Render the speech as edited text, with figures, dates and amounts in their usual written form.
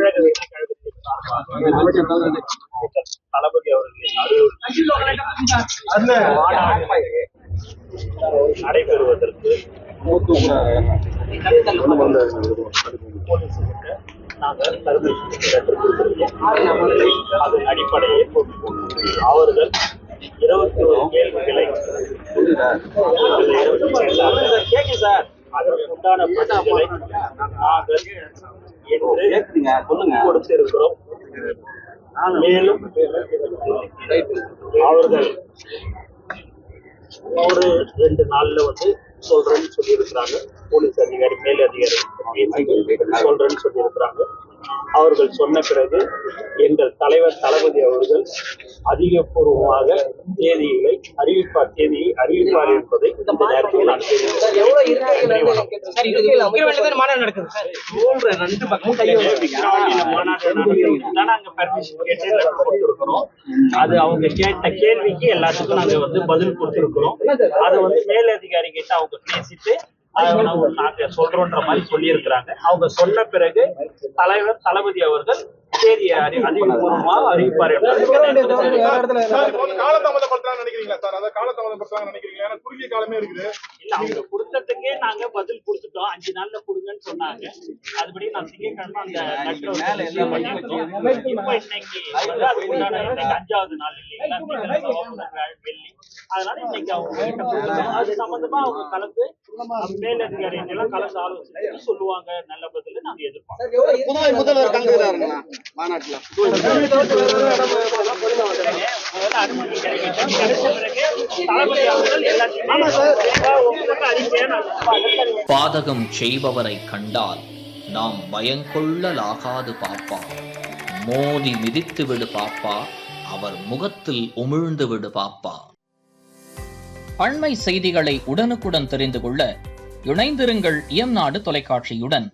தமிழக வெற்றி கழகத்தின் சார்பாக தளபதி அவர்களின் நடைபெறுவதற்கு நாங்கள் பர்மிஷன் லெட்டர் கொடுத்திருக்கோம். அதன் அடிப்படையில் அவர்கள் 21 கேள்விகளை அதற்குண்டான பதில்களை நாங்கள் என்று கொடுத்திருக்கிறோம். மேலும் அவர்கள் 1-2 நாள்ல சொல்றேன்னு சொல்லியிருக்கிறாங்க. போலீஸ் அதிகாரி மேல் அதிகாரி சொல்றேன்னு சொல்லியிருக்கிறாங்க. அவர்கள் சொன்ன பிறகு எங்கள் தலைவர் தளபதி அவர்கள் அதிகபூர்வமாக தேதியை அறிவிப்பார் என்பதை இந்த நேரத்தில் நான் கொடுத்திருக்கிறோம். அது அவங்க கேட்ட கேள்விக்கு எல்லாத்துக்கும் நாங்க பதில் கொடுத்திருக்கிறோம். அதை மேலதிகாரி கிட்ட அவங்க பேசிட்டு நாங்க சொல்றோன்ற மாதிரி சொல்லியிருக்கிறாங்க. அவங்க சொன்ன பிறகு தலைவர் தளபதி அவர்கள் தேதி அதிகபூர்வமாக அறிவிப்பார். அவங்க கொடுத்ததுக்கே நாங்க பதில் கொடுத்துட்டோம். 5 நாள்ல கொடுங்கன்னு சொன்னாங்க. அதுபடி நான் திங்கட்கிழமை அந்த இப்ப இன்னைக்கு 5வது நாள் இல்லைங்களா, வெள்ளி. அதனால இன்னைக்கு அவங்க அது சம்பந்தமா அவங்க கலந்து மேலதிகாரி எல்லாம் கலந்து ஆலோசனை சொல்லுவாங்க. நல்ல பதில் நாங்க எதிர்பார்க்கிறோம். முதல்வர் கலந்துக்கிறாருங்களா மாநாட்டுல? பாதகம் செய்பவரை கண்டால் நாம் பயங்கொள்ளலாகாது பாப்பா. மோதி மிதித்து விடு பாப்பா, அவர் முகத்தில் உமிழ்ந்து விடு பாப்பா. அண்மை செய்திகளை உடனுக்குடன் தெரிந்து கொள்ள இணைந்திருங்கள் இயம்நாடு தொலைக்காட்சியுடன்.